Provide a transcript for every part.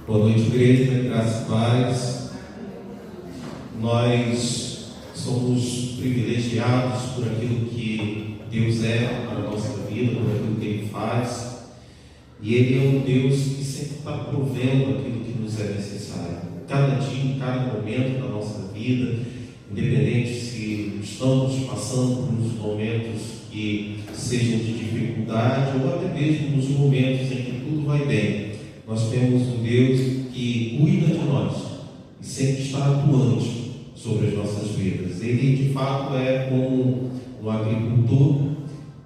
Boa noite, igreja, graças e paz. Nós somos privilegiados por aquilo que Deus é para a nossa vida, por aquilo que Ele faz. E Ele é um Deus que sempre está provendo aquilo que nos é necessário. Cada dia, em cada momento da nossa vida, independente se estamos passando por uns momentos que sejam de dificuldade ou até mesmo nos momentos em que tudo vai bem, nós temos um Deus que cuida de nós e sempre está atuante sobre as nossas vidas. Ele de fato é como um agricultor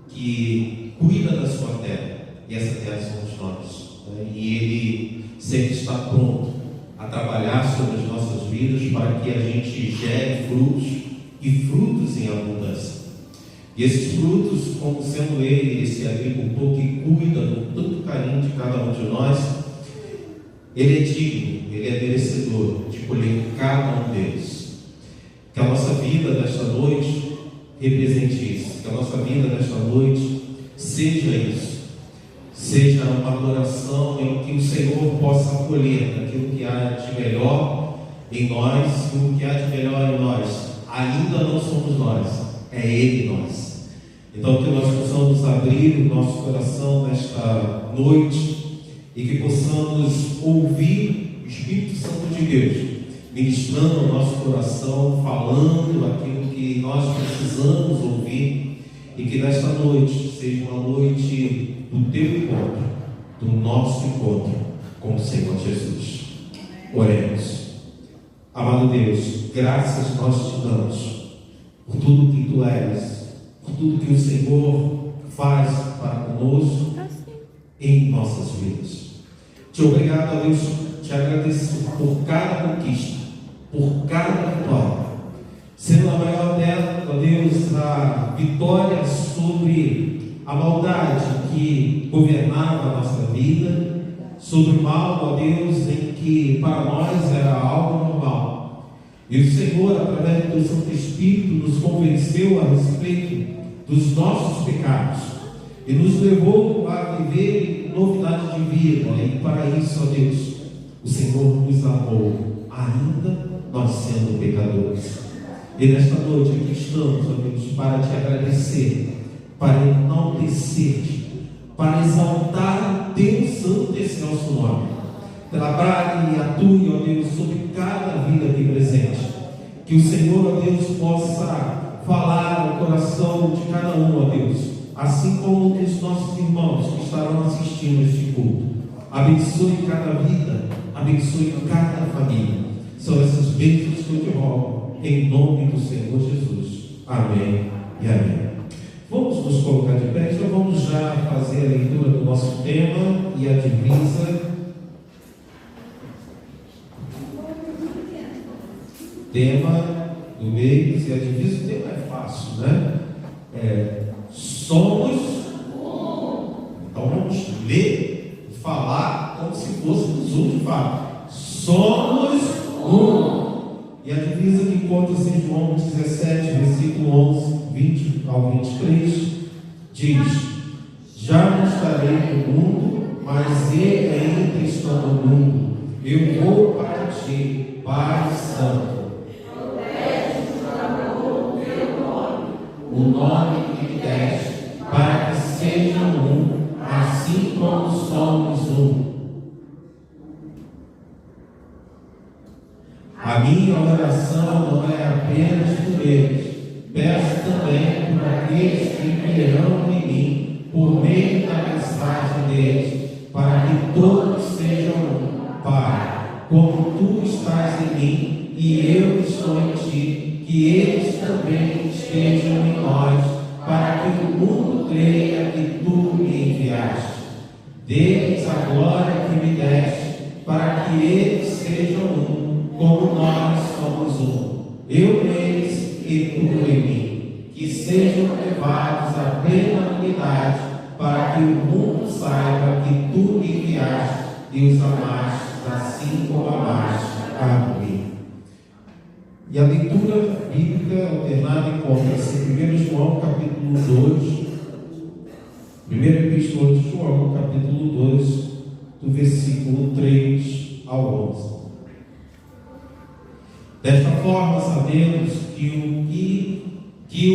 que cuida da sua terra, e essa terra somos nós, né? E Ele sempre está pronto a trabalhar sobre as nossas vidas para que a gente gere frutos e frutos em abundância. E esses frutos, como sendo Ele, esse agricultor que cuida com tanto carinho de cada um de nós, Ele é digno, Ele é merecedor de colher cada um deles. Que a nossa vida nesta noite represente isso, que a nossa vida nesta noite seja isso, seja uma adoração em que o Senhor possa acolher aquilo que há de melhor em nós, e o que há de melhor em nós ainda não somos nós, é Ele em nós. Então que nós possamos abrir o nosso coração nesta noite e que possamos ouvir o Espírito Santo de Deus ministrando o nosso coração, falando aquilo que nós precisamos ouvir, e que nesta noite seja uma noite do teu encontro, do nosso encontro com o Senhor Jesus. Oremos. Amado Deus, graças nós te damos por tudo que tu és, por tudo que o Senhor faz para conosco em nossas vidas. Te obrigado, Deus, te agradeço por cada conquista, por cada vitória, sendo a maior dela, ó Deus, a vitória sobre a maldade que governava a nossa vida, sobre o mal, ó Deus, em que para nós era algo normal. E o Senhor, através do teu Santo Espírito, nos convenceu a respeito dos nossos pecados e nos levou a viver em novidade de vida. E para isso, ó Deus, o Senhor nos amou, ainda nós sendo pecadores. E nesta noite aqui estamos, ó Deus, para te agradecer, para enaltecer-te, para exaltar o teu santo e excelso nome. Trabalhe e atue, ó Deus, sobre cada vida aqui presente. Que o Senhor, ó Deus, possa falar no coração de cada um, ó Deus, assim como dos nossos irmãos que estarão assistindo este culto. Abençoe cada vida, abençoe cada família. São essas bênçãos que eu te rogo, em nome do Senhor Jesus. Amém e amém. Vamos nos colocar de pé, então vamos já fazer a leitura do nosso tema e a divisa. Tema do mês e a divisa, o tema é fácil, né? Somos um. Então vamos ler e falar como se fôssemos um de fato. Somos um. E a divisa que encontra-se em João 17, versículo 11, 20 ao 23, diz: Já não estarei no mundo, mas ele ainda está no mundo. Eu vou para ti, Pai Santo. O nome que me deste, para que sejam um, assim como somos um. A minha oração não é apenas por eles, peço também por aqueles que crerão em mim, por meio da mensagem deles, para que todos sejam um. Pai, como tu estás em mim e eu estou em ti, que eles também estejam em nós, para que o mundo creia que tu me enviaste. Dê-lhes a glória que me deste, para que eles sejam um, como nós somos um. Eu neles e tu em mim, que sejam levados à plena unidade, para que o mundo saiba que tu me enviaste e os amaste, assim como amaste a mim. E a leitura bíblica alternada encontra-se em 1 João capítulo 2, primeira epístola de João capítulo 2, do versículo 3 ao 11. Desta forma, sabemos que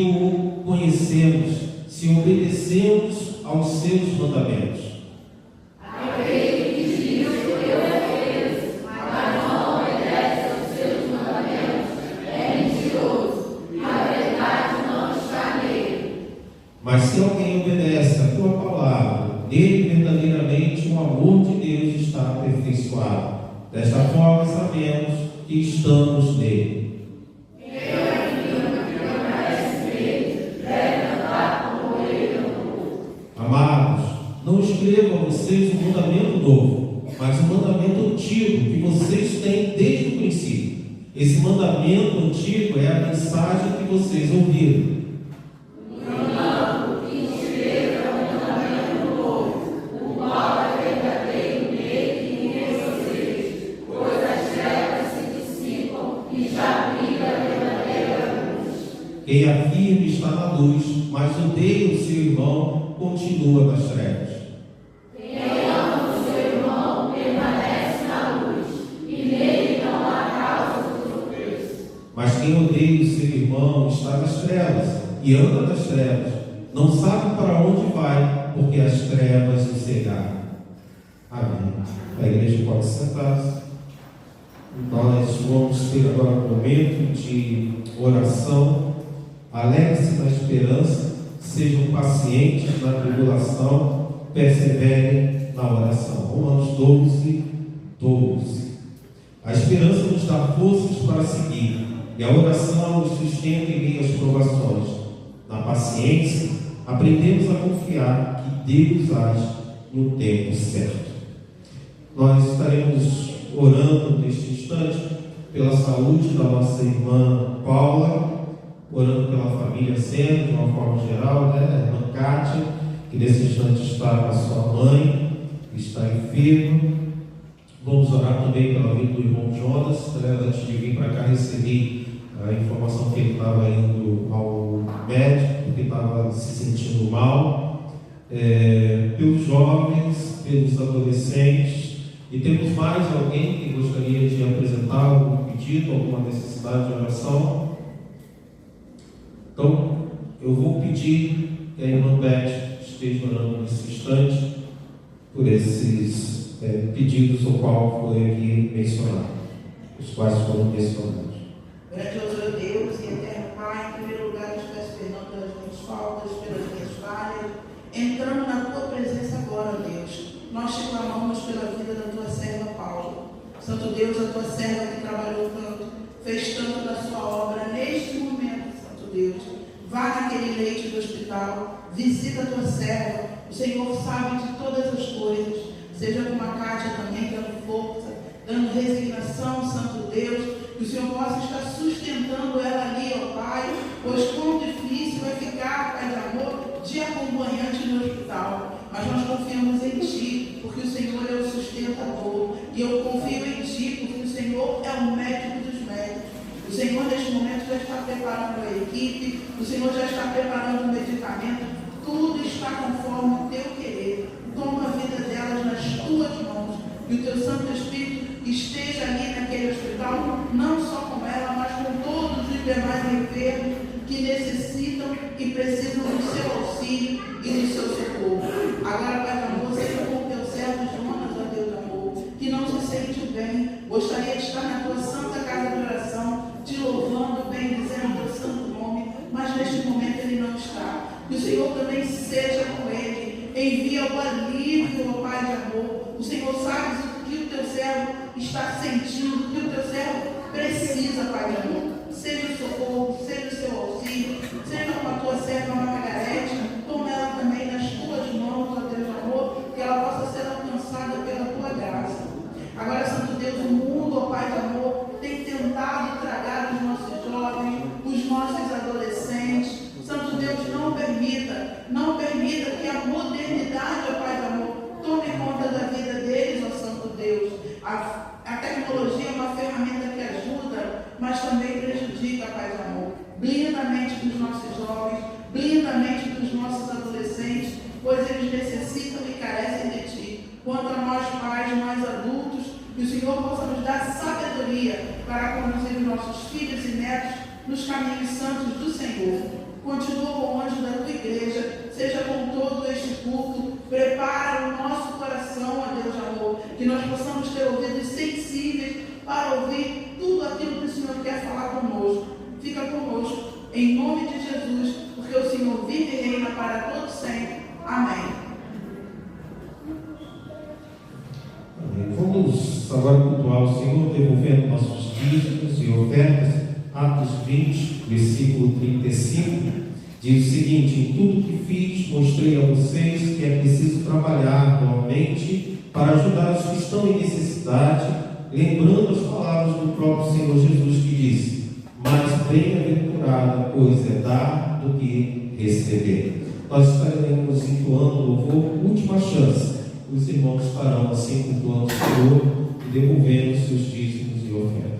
o conhecemos se obedecemos aos seus mandamentos. Aquele que diz eu obedeço, mas não obedece aos seus mandamentos, é mentiroso, e a verdade não está nele. Mas se alguém obedece a tua palavra, nele verdadeiramente o amor de Deus está aperfeiçoado. Desta forma sabemos que estamos nele. Amados, não escrevo a vocês um mandamento novo, mas um mandamento antigo que vocês têm desde o princípio. Esse mandamento antigo é a mensagem que vocês ouviram. Quem afirma está na luz, mas odeia o seu irmão, continua nas trevas. Quem ama o seu irmão permanece na luz, e nele não há causa de tropeço. Mas quem odeia o seu irmão está nas trevas, e anda nas trevas, não sabe para onde vai, porque as trevas o cegaram. Amém. A igreja pode sentar-se. Nós vamos ter agora um momento de oração. Alegre-se na esperança, sejam pacientes na tribulação, perseverem na oração. Romanos 12, 12. A esperança nos dá forças para seguir, e a oração nos sustenta em meio às provações. Na paciência, aprendemos a confiar que Deus age no tempo certo. Nós estaremos orando neste instante pela saúde da nossa irmã Paula, orando pela família Sena, de uma forma geral, né? A irmã Kátia, que nesse instante está com a sua mãe, que está enferma. Vamos orar também pela vida do irmão Jonas, né? Antes de vir para cá, recebi a informação que ele estava indo ao médico, porque estava se sentindo mal. Pelos jovens, pelos adolescentes, e temos mais alguém que gostaria de apresentar algum pedido, alguma necessidade de oração. Então, eu vou pedir que a irmã Beth esteja orando nesse instante por esses pedidos ao qual foi aqui mencionado, os quais foram mencionados. Grandioso Deus e eterno Pai, em primeiro lugar, eu te peço perdão pelas minhas faltas, pelas minhas falhas, entrando na tua presença agora, Deus. Nós te clamamos pela vida da tua serva Paula. Santo Deus, a tua serva que trabalhou tanto, fez tanto da sua obra neste momento, Santo Deus. Vá naquele leite do hospital, visita a tua serva. O Senhor sabe de todas as coisas. Seja com a Kátia também, dando força, dando resignação, Santo Deus. Que o Senhor possa estar sustentando ela ali, ó Pai, pois quão difícil vai ficar, Pai de amor, de acompanhante no hospital. Mas nós confiamos em Ti, porque o Senhor é o sustentador. E eu confio em Ti, porque o Senhor é o médico dos médicos. O Senhor, neste momento, já está preparando a equipe, o Senhor já está preparando o medicamento, tudo está conforme o Teu querer. Toma a vida delas nas Tuas mãos, e o Teu Santo Espírito esteja ali naquele hospital, não só com ela, mas com todos os demais enfermos que necessitam e precisam do Seu auxílio e do Seu socorro. Agora, Pai de amor, seja com o Teu servo Jonas, ó Deus de amor, que não se sente bem, gostaria de estar na Tua santa casa de oração, te louvando, bendizendo o Teu santo nome, mas neste momento ele não está. Que o Senhor também seja com ele, envia o alívio, ó Pai de amor. O Senhor sabe o que o Teu servo está sentindo, o que o Teu servo precisa, Pai de amor. Seja o socorro, seja o Seu auxílio, seja com a Tua serva Margarete, toma ela também nas Tuas mãos, ó Deus de amor, que ela possa ser alcançada pela Tua graça. Agora, Santo Deus, o mundo, ó Pai de amor, tem tentado tragar os nossos jovens, os nossos adolescentes. Santo Deus, não permita que a modernidade, ó Pai de amor, tome conta da vida deles, ó Santo Deus. A tecnologia é uma ferramenta que ajuda, mas também prejudica, Pai de amor. Blinda a mente dos nossos jovens, blinda a mente dos nossos adolescentes, pois eles necessitam e carecem de Ti. Quando para nós pais, nós adultos, que o Senhor possa nos dar sabedoria para conduzir os nossos filhos e netos nos caminhos santos do Senhor. Continua com o anjo da tua igreja, seja com todo este culto, prepara o nosso coração, ó Deus de amor, que nós possamos ter ouvidos sensíveis para ouvir tudo aquilo que o Senhor quer falar conosco. Fica conosco, em nome de Jesus, porque o Senhor vive e reina para todos sempre. Amém. Amém. Vamos agora cultuar o Senhor, devolvendo nossos dízimos e ofertas. Atos 20, versículo 35, diz o seguinte: em tudo que fiz, mostrei a vocês que é preciso trabalhar realmente para ajudar os que estão em necessidade, lembrando as palavras do próprio Senhor Jesus, que disse: mais bem-aventurada coisa é dar do que receber. Nós estaremos entoando o louvor Última Chance. Os irmãos estarão assim cultuando o Senhor e devolvendo seus dízimos e ofertas.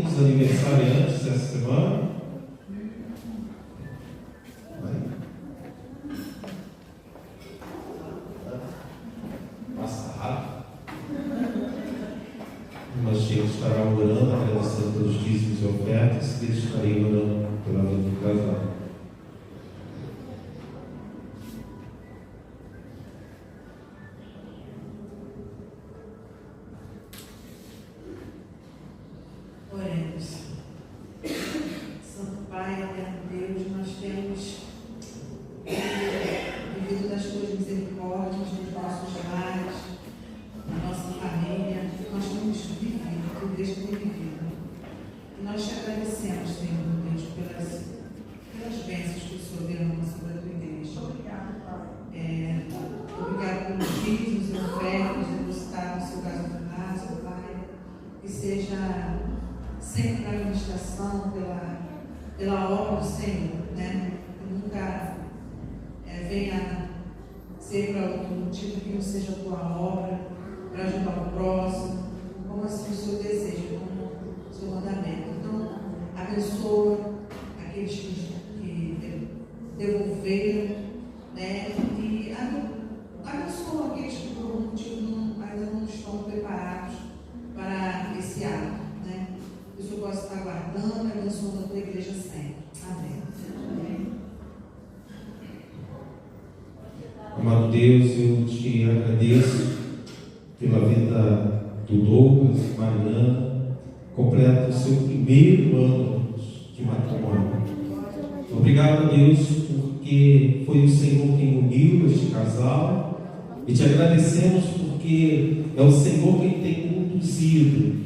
uns aniversariantes essa semana? Passa rápido. Mas a gente estará orando, agradecendo pelos dízimos e ofertas, e estarei orando pela vida do casal. Oremos. Santo Pai, eterno Deus, nós temos vivido das tuas misericórdias nos nossos lares, na nossa família. Nós temos vivido, que Deus tem vivido. E nós te agradecemos, Senhor Deus, pelas bênçãos que o Senhor derrama sobre a tua igreja. Obrigado pelos dízimos e ofertas depositados no seu caso, Pai. Que seja sempre para a administração, pela obra do Senhor, né? Que nunca venha ser para outro motivo que não seja a tua obra, para ajudar o próximo, como assim o Senhor deseja, como o seu mandamento. Então, abençoa aqueles que devolveram, né? E abençoa aqueles que por algum motivo ainda não estão preparados para esse ato, né? Que o Senhor possa estar guardando e abençoando a tua igreja sempre. Amém. Amado Deus, eu te agradeço pela vida do Douglas e Mariana, completa o seu primeiro ano de matrimônio. Obrigado a Deus, porque foi o Senhor quem uniu este casal, e te agradecemos porque é o Senhor quem tem conduzido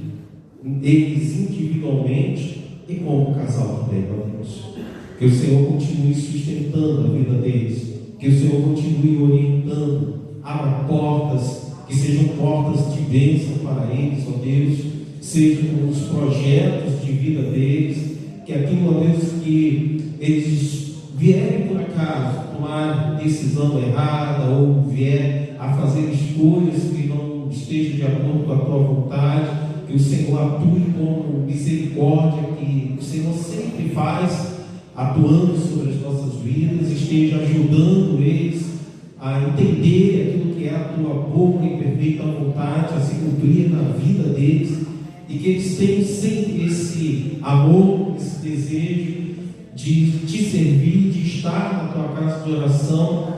eles individualmente e como casal também, ó Deus. Que o Senhor continue sustentando a vida deles, que o Senhor continue orientando, abra portas, que sejam portas de bênção para eles, ó Deus, sejam os projetos de vida deles, que aquilo, ó Deus, que eles vierem por acaso tomar decisão errada ou vier a fazer escolhas que não estejam de acordo com a tua vontade, que o Senhor atue com misericórdia, que o Senhor sempre faz, atuando sobre as nossas vidas, esteja ajudando eles a entender aquilo que é a tua boa e perfeita vontade, a se cumprir na vida deles, e que eles tenham sempre esse amor, esse desejo de te servir, de estar na tua casa de oração,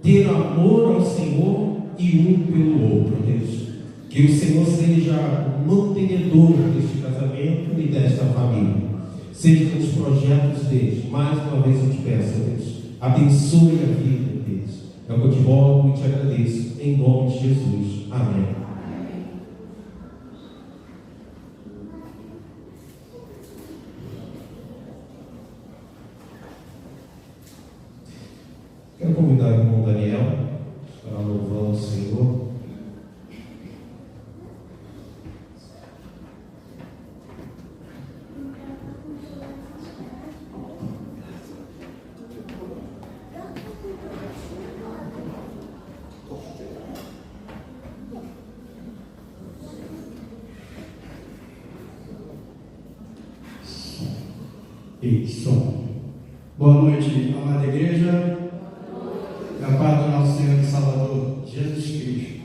ter amor ao Senhor e um pelo outro, Deus. Que o Senhor seja o mantenedor deste casamento e desta família. Seja nos projetos deles. Mais uma vez eu te peço, Deus, abençoe a vida deles. É o que eu te rogo e te agradeço. Em nome de Jesus. Amém. Quero convidar o irmão Daniel para louvar o Senhor. Som. Boa noite, amada igreja. A paz do nosso Senhor e Salvador Jesus Cristo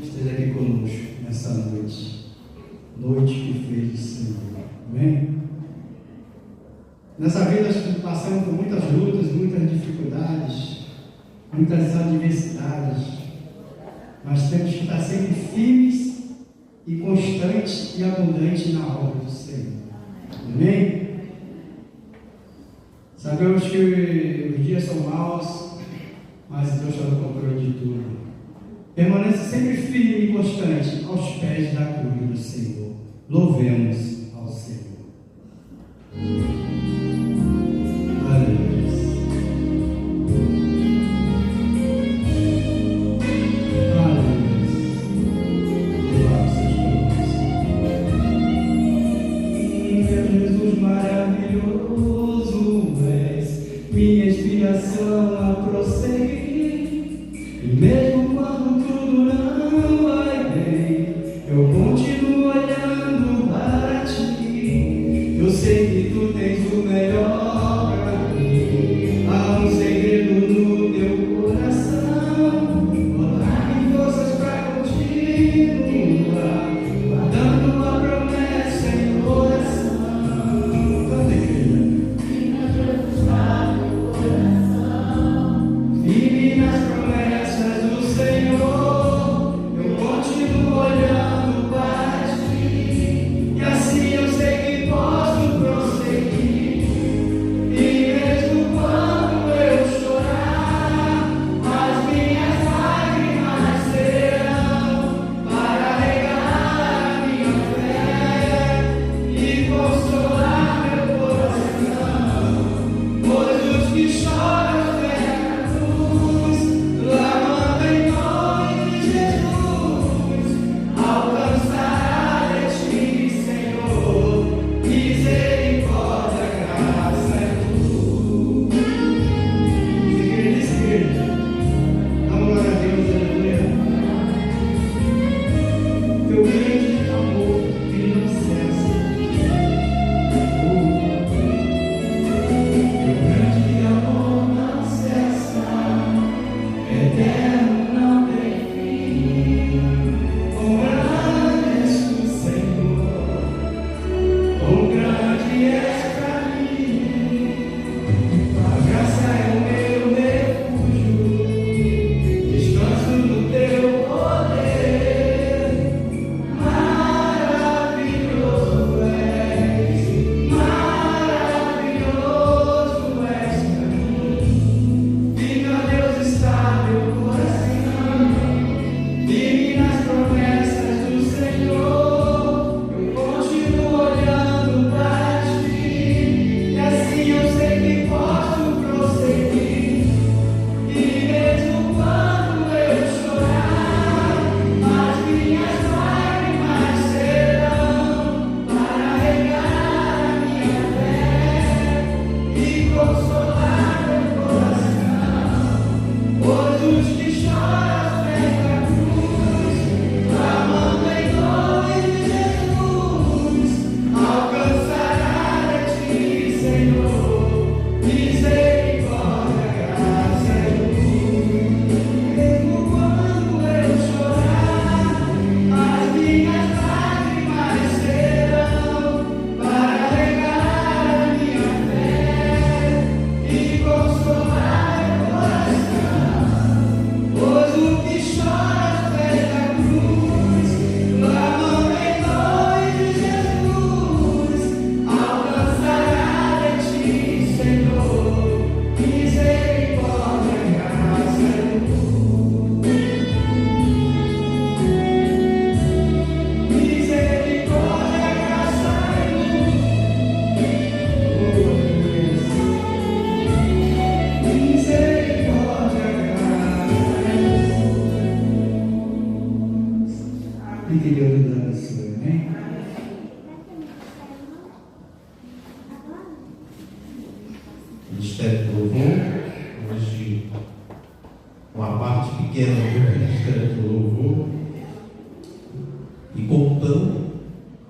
esteja aqui conosco nessa noite que fez o Senhor. Amém? Nessa vida passamos por muitas lutas, muitas dificuldades, muitas adversidades, mas temos que estar sempre firmes e constantes e abundantes na obra do Senhor. Amém? Sabemos que os dias são maus, mas Deus está no controle de tudo. Permaneça sempre firme e constante aos pés da cruz do Senhor. Louvemos ao Senhor. Aleluia. Minha inspiração a prosseguir, e mesmo quando tudo não vai bem, eu continuo olhando para ti. Ministério do Louvor, hoje uma parte pequena do Ministério do Louvor, e contando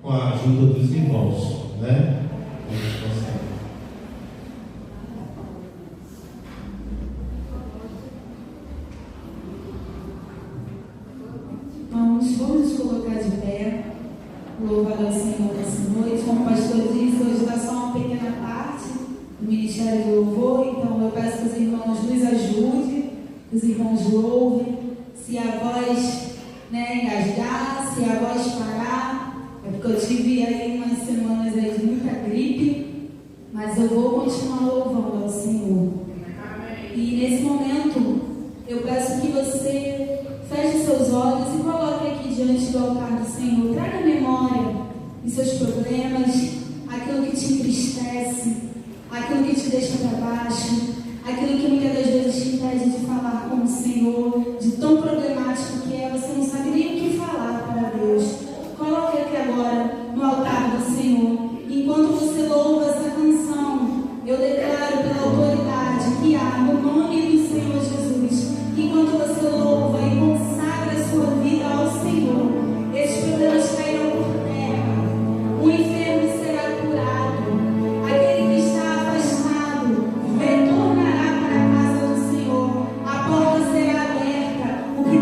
com a ajuda dos irmãos, né? Vamos colocar de pé, louvar ao Senhor essa noite. Como o pastor disse, hoje está só uma pequena parte do Ministério do Louvor, então eu peço que os irmãos nos ajudem, que os irmãos louvem. Se a voz engasgar, se a voz parar, é porque eu tive aí umas semanas aí de muita gripe, mas eu vou continuar louvando ao Senhor. E nesse momento, eu peço que você feche seus olhos e coloque aqui diante do altar do Senhor. Traga memória dos seus problemas, aquilo que te entristece, aquilo que te deixa para baixo, aquilo que muitas das vezes te impede de falar com o Senhor, de tão problemático que é, você não sabe nem o que falar para Deus. Coloque aqui agora no altar do Senhor. Enquanto você louva essa canção, eu declaro pela autoridade que há no nome do Senhor Jesus. Enquanto você louva e consagra a sua vida ao Senhor, esses problemas cairão por terra, o enfermo será curado, aquele que está afastado retornará para a casa do Senhor, a porta será aberta, o que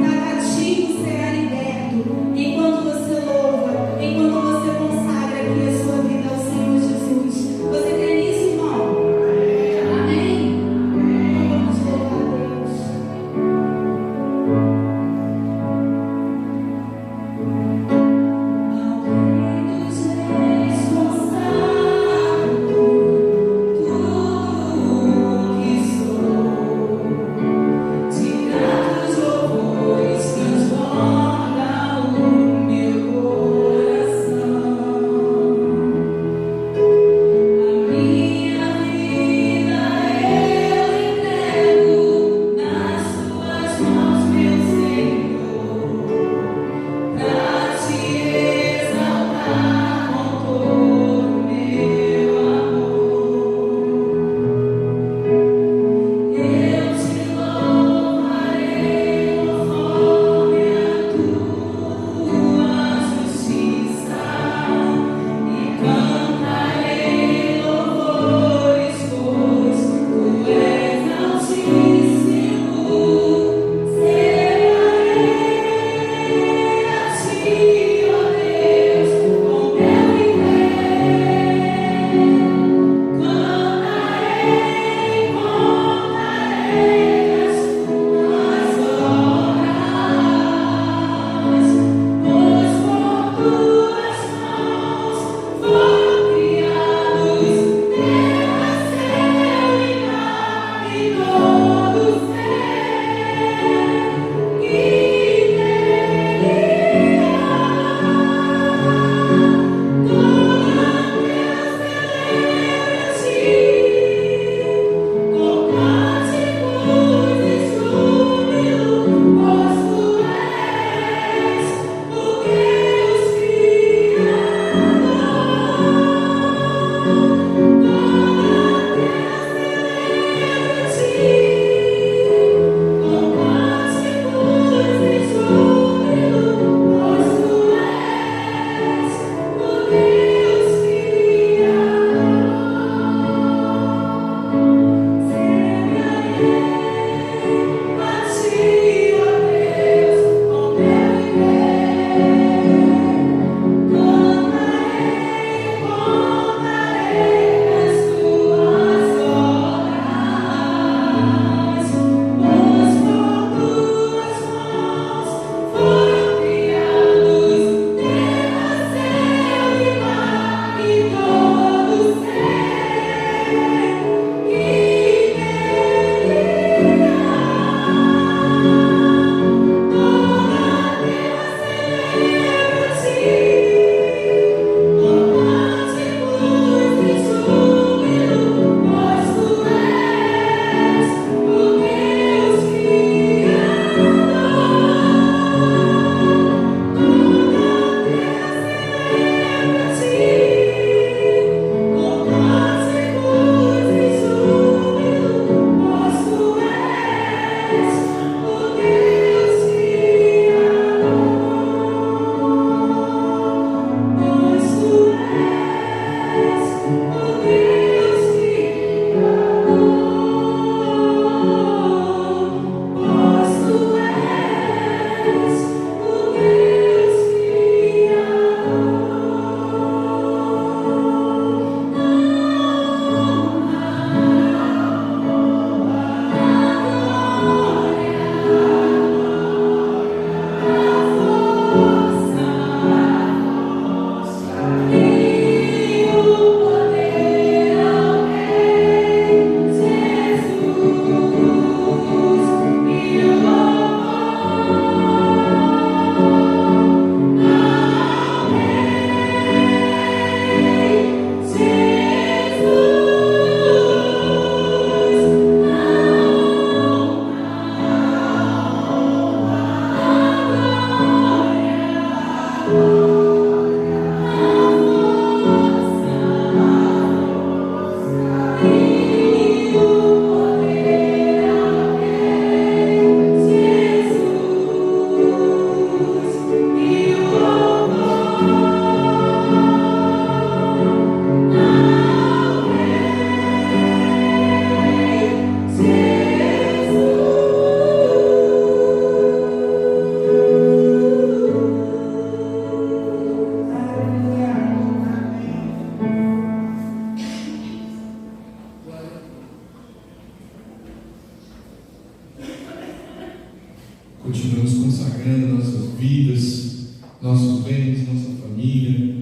regando nossas vidas, nossos bens, nossa família,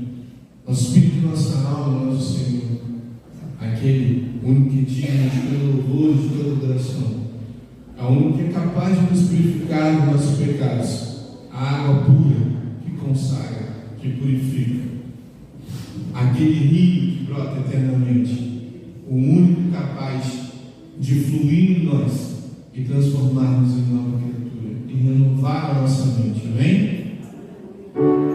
nosso espírito, nossa alma, nosso Senhor, aquele único que digno de todo louvor e de toda adoração, a único que é capaz de nos purificar dos nossos pecados, a água pura que consagra, que purifica, aquele rio que brota eternamente, o único capaz de fluir em nós e transformar-nos em nova criatura e renovar a nossa mente. Amém? Tua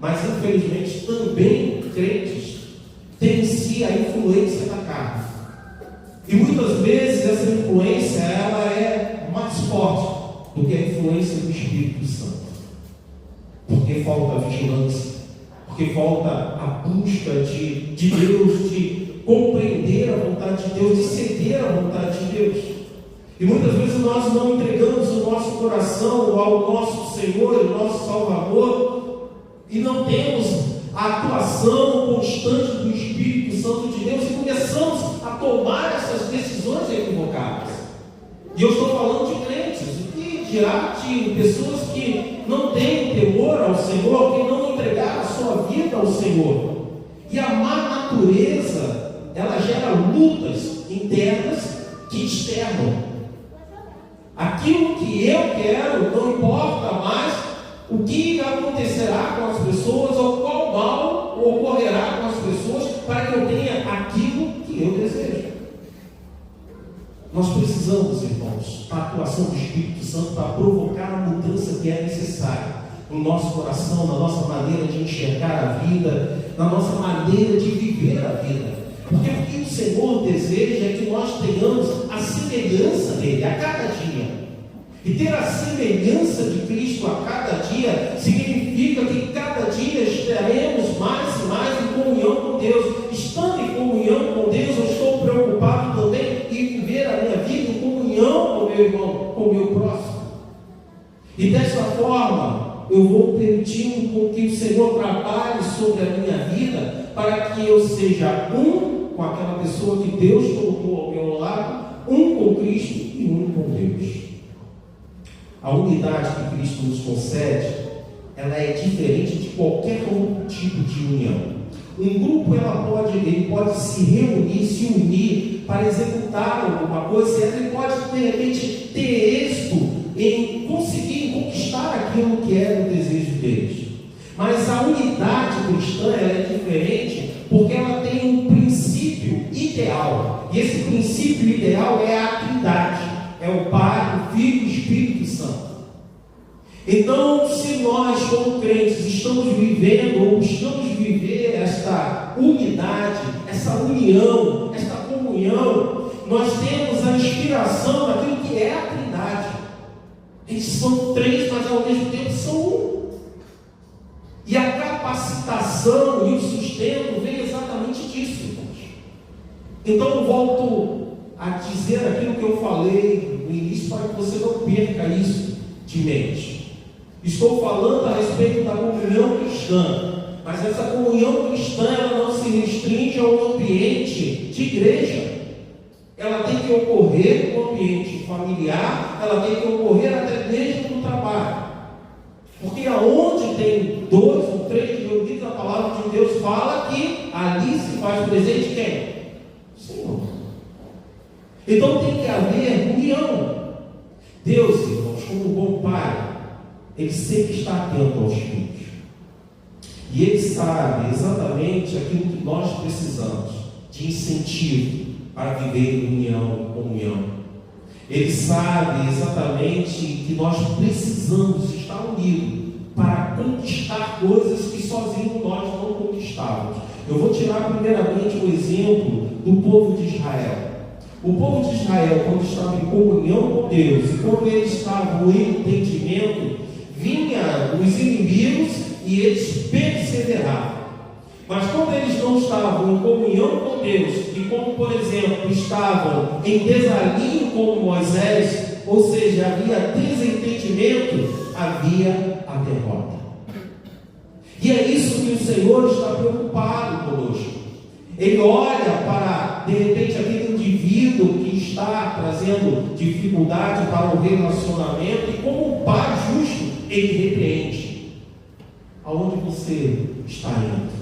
Mas infelizmente também crentes têm em si a influência da carne. E muitas vezes essa influência ela é mais forte do que a influência do Espírito Santo. Porque falta vigilância, porque falta a busca de Deus, de compreender a vontade de Deus, de ceder à vontade de Deus. E muitas vezes nós não entregamos o nosso coração ao nosso Senhor, ao nosso Salvador, e não temos a atuação constante do Espírito Santo de Deus e começamos a tomar essas decisões equivocadas. E eu estou falando de crentes, o que dirá de pessoas que não têm temor ao Senhor, que não entregaram a sua vida ao Senhor. E a má natureza, ela gera lutas internas que externam. Aquilo que eu quero não importa mais o que acontecerá com as pessoas ou qual mal ocorrerá com as pessoas para que eu tenha aquilo que eu desejo. Nós precisamos, irmãos, da atuação do Espírito Santo para provocar a mudança que é necessária no nosso coração, na nossa maneira de enxergar a vida, na nossa maneira de viver a vida. Porque o que o Senhor deseja é que nós tenhamos a semelhança dele a cada dia. E ter a semelhança de Cristo a cada dia significa que cada dia estaremos mais e mais em comunhão com Deus. Estando em comunhão com Deus, eu estou preocupado também em viver a minha vida em comunhão com o meu irmão, com o meu próximo. E desta forma, eu vou permitindo com que o Senhor trabalhe sobre a minha vida para que eu seja um com aquela pessoa que Deus colocou ao meu lado, um com Cristo e um com Deus. A unidade que Cristo nos concede, ela é diferente de qualquer outro tipo de união. Um grupo ele pode se reunir, se unir para executar alguma coisa, ele pode de repente ter êxito em conseguir conquistar aquilo que é o desejo deles. Mas a unidade cristã ela é diferente porque ela tem um princípio ideal. E esse princípio ideal é a Trindade. É o Pai, o Filho e o Espírito Santo. Então, se nós, como crentes, estamos vivendo ou buscamos viver esta unidade, essa união, esta comunhão, nós temos a inspiração daquilo que é a Trindade. Eles são três, mas ao mesmo tempo são um. E a capacitação e o sustento vem exatamente disso, irmãos. Então, eu volto a dizer aquilo que eu falei no início para que você não perca isso de mente. Estou falando a respeito da comunhão cristã, mas essa comunhão cristã ela não se restringe ao ambiente de igreja. Ela tem que ocorrer no ambiente familiar, ela tem que ocorrer até mesmo no trabalho. Porque aonde tem 2 ou 3 reunidos, a palavra de Deus fala que ali se faz presente quem? O Senhor. Então tem que haver união. Deus, irmãos, como bom Pai, Ele sempre está atento aos filhos. E Ele sabe exatamente aquilo que nós precisamos de incentivo para viver em união e comunhão. Ele sabe exatamente verdadeiramente que nós precisamos estar unidos para conquistar coisas que sozinhos nós não conquistávamos. Eu vou tirar primeiramente o exemplo do povo de Israel. O povo de Israel, quando estava em comunhão com Deus, e quando eles estavam em entendimento, vinha os inimigos e eles perseveravam. Mas quando eles não estavam em comunhão com Deus, e como, por exemplo, estavam em desalinho com Moisés, ou seja, havia desentendimento, havia a derrota. E é isso que o Senhor está preocupado conosco. Ele olha para, de repente, aquele indivíduo que está trazendo dificuldade para o relacionamento, e como um pai justo, ele repreende. Aonde você está indo?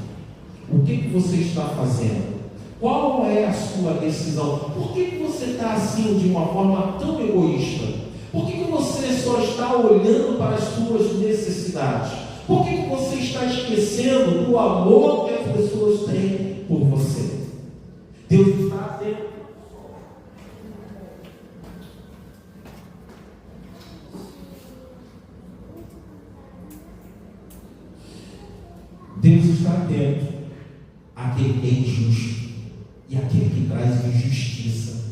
O que você está fazendo? Qual é a sua decisão? Por que você está assim de uma forma tão egoísta? Por que você só está olhando para as suas necessidades? Por que você está esquecendo do amor que as pessoas têm por você? Deus está atento. Deus está atento àquele que é injusto e àquele que traz injustiça.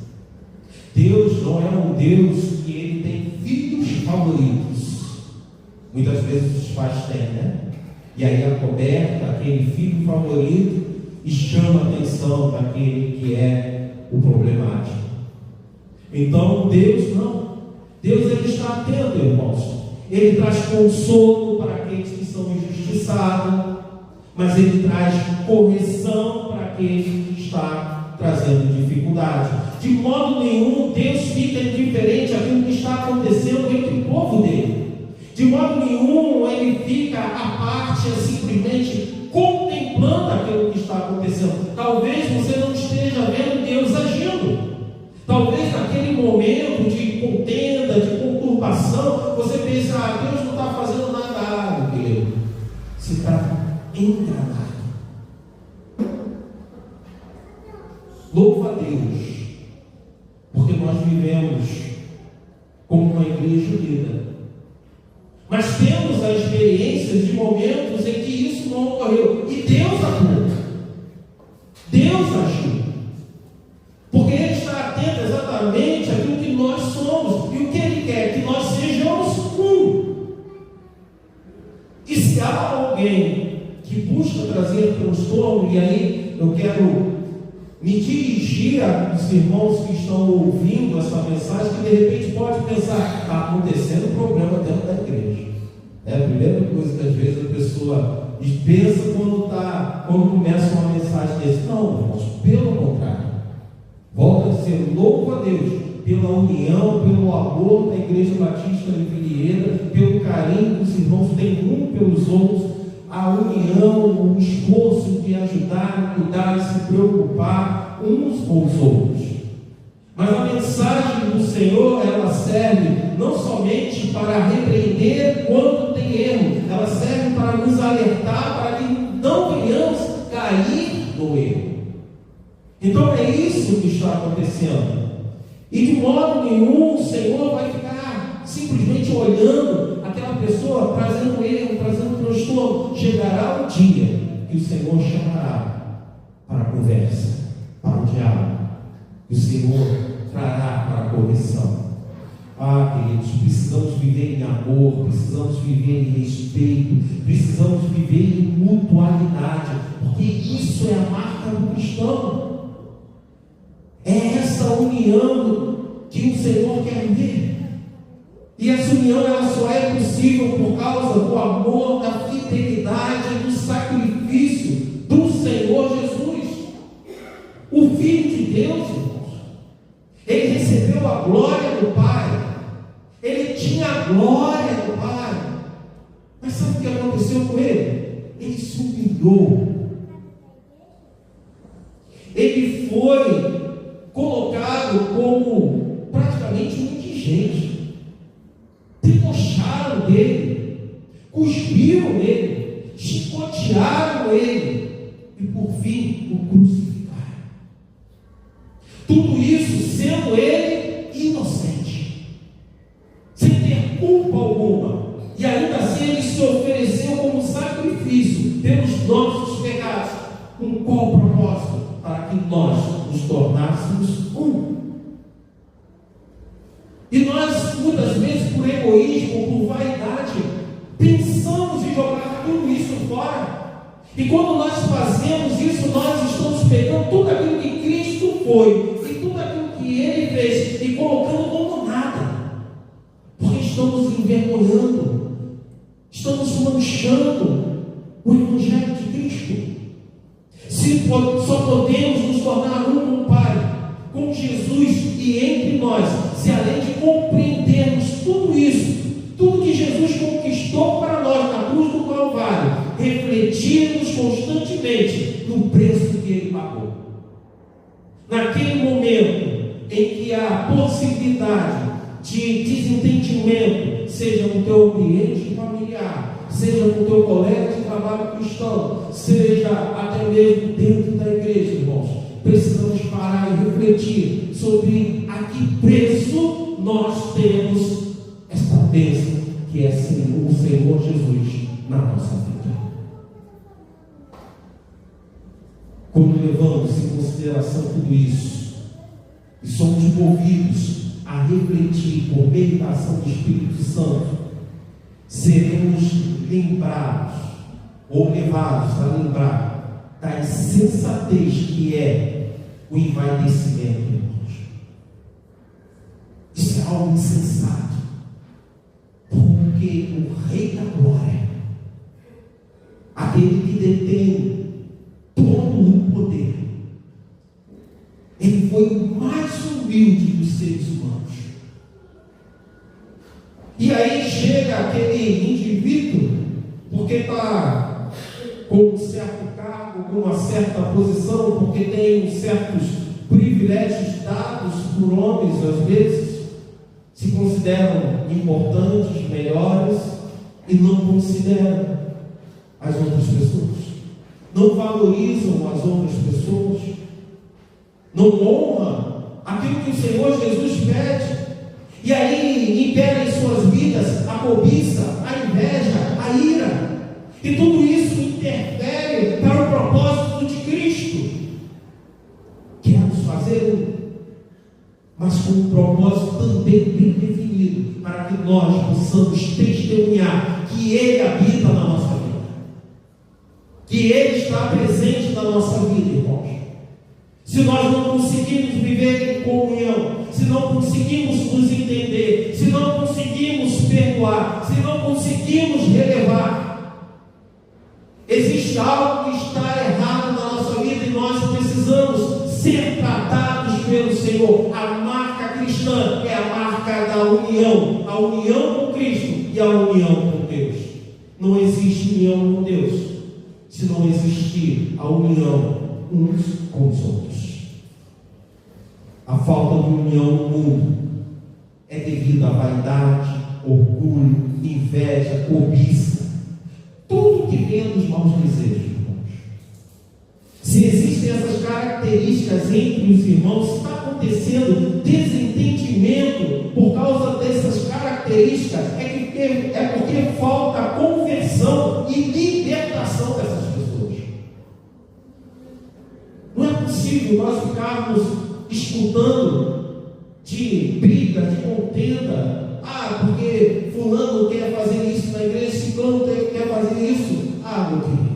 Deus não é um Deus que ele tem filhos favoritos. Muitas vezes os pais têm, né? E aí acoberta aquele filho favorito e chama a atenção daquele que é o problemático. Então Deus não. Deus ele está atento, irmãos. Ele traz consolo para aqueles que são injustiçados, mas ele traz correção para aquele que está trazendo dificuldade. De modo nenhum Deus fica indiferente àquilo que está acontecendo entre o povo dele. De modo nenhum ele fica à parte, simplesmente contemplando aquilo que está acontecendo. Talvez você não esteja vendo Deus agindo. Talvez naquele momento de contenda, de conturbação, você pense, Deus não está fazendo nada, meu querido. Você está enganado. Louva a Deus, porque nós vivemos como uma igreja unida. Mas temos a experiência de momentos em que isso não ocorreu. E Deus atuou. Deus agiu. Porque Ele está atento exatamente àquilo que nós somos. E o que Ele quer? Que nós sejamos um. E se há alguém que busca trazer transtorno, e aí eu quero me dirigir aos irmãos que estão ouvindo essa mensagem, que de repente pode pensar, está acontecendo um problema dentro da igreja. É a primeira coisa que às vezes a pessoa pensa quando começa uma mensagem desse. Não, irmãos, pelo contrário. Volto a dizer, louvo a Deus pela união, pelo amor da Igreja Batista de Vilhena, pelo carinho que os irmãos têm um pelos outros, a união, o esforço de ajudar, cuidar e se preocupar uns com os outros. Mas a mensagem do Senhor, ela serve não somente para repreender quando tem erro, ela serve para nos alertar para que não venhamos cair no erro. Então é isso que está acontecendo. E de modo nenhum o Senhor vai ficar simplesmente olhando aquela pessoa, trazendo erro, trazendo transtorno. Chegará o dia que o Senhor chamará para a conversa, para o diálogo. O Senhor trará para a correção. Queridos, precisamos viver em amor, precisamos viver em respeito, precisamos viver em mutualidade, porque isso é a marca do cristão. É essa união que o Senhor quer ver. E essa união ela só é possível por causa do amor, da fidelidade, do sacrifício do Senhor Jesus. O Filho de Deus, irmãos, ele recebeu a glória do Pai. Ele tinha a glória do Pai. Mas sabe o que aconteceu com ele? Ele se humilhou. Ele foi colocado como praticamente um indigente. Debocharam dele, cuspiram nele, chicotearam ele e por fim o crucificaram. Tudo isso sendo ele inocente. ter culpa alguma. E ainda assim ele se ofereceu como sacrifício pelos nossos pecados. Com qual propósito? Para que nós nos tornássemos um. E nós, muitas vezes, por egoísmo, por vaidade, pensamos em jogar tudo isso fora. E quando nós fazemos isso, nós estamos pegando tudo aquilo que Cristo foi e tudo aquilo que Ele fez e colocando como nada. Porque estamos envergonhando, estamos manchando o Evangelho de Cristo. Só podemos nos tornar um com o Pai, com Jesus e entre nós, se além de compreendermos tudo isso, tudo que Jesus conquistou para nós na cruz do Calvário, refletirmos constantemente no preço que Ele pagou. Naquele momento em que há possibilidade de desentendimento, seja no teu ambiente familiar, seja no teu colega de trabalho cristão, seja até mesmo dentro da igreja, irmãos, precisamos parar e refletir sobre a que preço nós temos esta bênção que é o Senhor Jesus na nossa vida. Quando levamos em consideração tudo isso e somos movidos a refletir por meio da ação do Espírito Santo, seremos lembrados ou levados a lembrar da insensatez que é o envaidecimento, irmãos. Isso é algo insensato, porque o Rei da Glória, aquele que detém todo o poder, ele foi o mais humilde dos seres humanos. E aí chega aquele indivíduo, porque está com um certo cargo, com uma certa posição, porque tem certos privilégios dados por homens, às vezes, se consideram importantes, melhores, e não consideram as outras pessoas, não valorizam as outras pessoas, não honram aquilo que o Senhor Jesus pede. E aí impera em suas vidas a cobiça, a inveja, a ira. E tudo isso interfere para o propósito de Cristo, que é nos fazer um, mas com um propósito também bem definido, para que nós possamos testemunhar que Ele habita na nossa vida, que Ele está presente na nossa vida, irmãos. Se nós não conseguimos viver em comunhão, se não conseguimos nos entender, se não conseguimos perdoar, se não conseguimos relevar, existe algo que está errado na nossa vida e nós precisamos ser tratados pelo Senhor. A marca cristã é a marca da união, a união com Cristo e a união com Deus. Não existe união com Deus se não existir a união uns com os outros. A falta de união no mundo é devido à vaidade, orgulho, inveja, cobiça, tudo que vem dos maus desejos, irmãos. Se existem essas características entre os irmãos, se está acontecendo desentendimento por causa dessas características, é porque falta conversão e libertação dessas pessoas. Não é possível nós ficarmos escutando de briga, de contenda. Porque fulano quer fazer isso na igreja, ciclano quer fazer isso. Meu querido,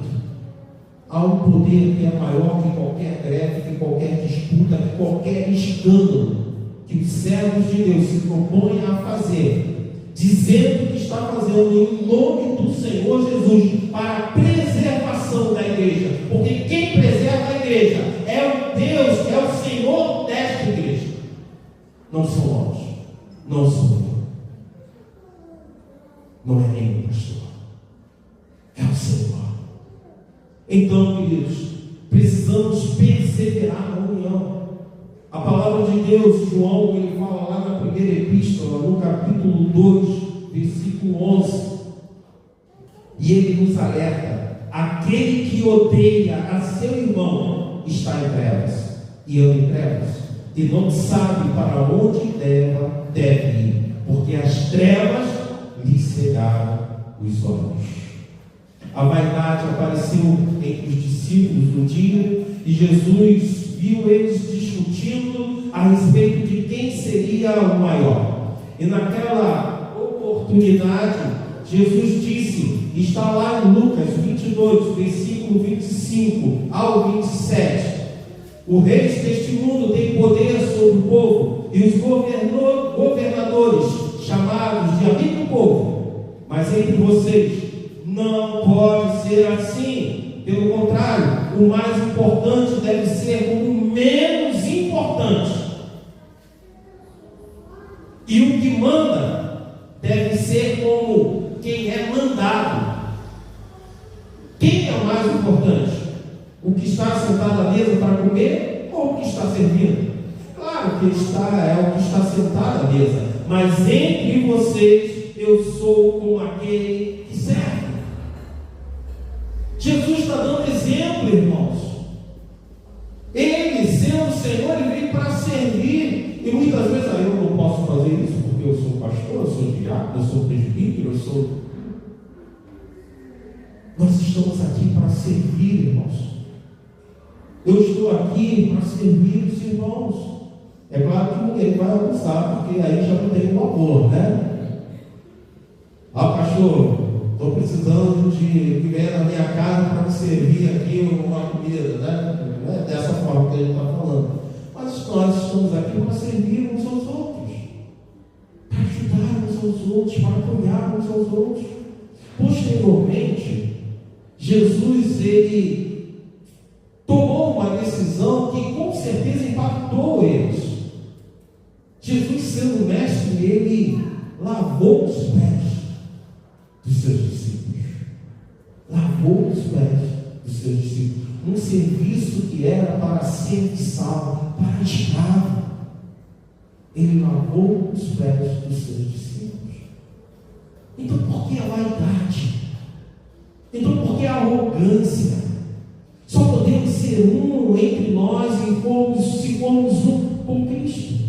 há um poder que é maior que qualquer greve, que qualquer disputa, que qualquer escândalo que os servos de Deus se propõem a fazer, dizendo que está fazendo em nome do Senhor Jesus para a preservação da igreja, porque quem preserva a igreja é o Deus, é o Senhor desta igreja, não são nós, não sou eu, não é nem o pastor, é o Senhor. Então, queridos, precisamos perseverar na união. A palavra de Deus, João, ele fala lá na primeira epístola, no capítulo 2, versículo 11, e ele nos alerta: aquele que odeia a seu irmão está em trevas, e anda em trevas, e não sabe para onde deve ir, porque as trevas piscar os olhos. A vaidade apareceu entre os discípulos no dia e Jesus viu eles discutindo a respeito de quem seria o maior. E naquela oportunidade, Jesus disse, está lá em Lucas 22, versículo 25 ao 27, o rei deste mundo tem poder sobre o povo e os governadores chamados de amigo do povo, mas entre vocês não pode ser assim. Pelo contrário, o mais importante deve ser o menos importante, e o que manda deve ser como quem é mandado. Quem é o mais importante? O que está sentado à mesa para comer ou o que está servindo? Claro que é o que está sentado à mesa, mas entre vocês eu sou como aquele que serve. Jesus está dando exemplo, irmãos. Ele, sendo o Senhor, ele veio para servir. E muitas vezes eu não posso fazer isso porque eu sou pastor, eu sou diácono, eu sou presbítero, eu sou... Nós estamos aqui para servir, irmãos. Eu estou aqui para servir os irmãos. É claro que ninguém vai abusar, porque aí já não tem um amor, né? Pastor, estou precisando de que venha na minha casa para me servir aqui uma comida, né? Não é dessa forma que a gente está falando. Mas nós estamos aqui para servir uns aos outros, para ajudar uns aos outros, para apoiar uns aos outros. Posteriormente, Jesus, ele tomou uma decisão que com certeza impactou eles. Jesus, sendo mestre, ele lavou os pés dos seus discípulos. Lavou os pés dos seus discípulos. Um serviço que era para serviçal, para escravo. Ele lavou os pés dos seus discípulos. Então, por que a vaidade? Então, por que a arrogância? Só podemos ser um entre nós se formos um com Cristo.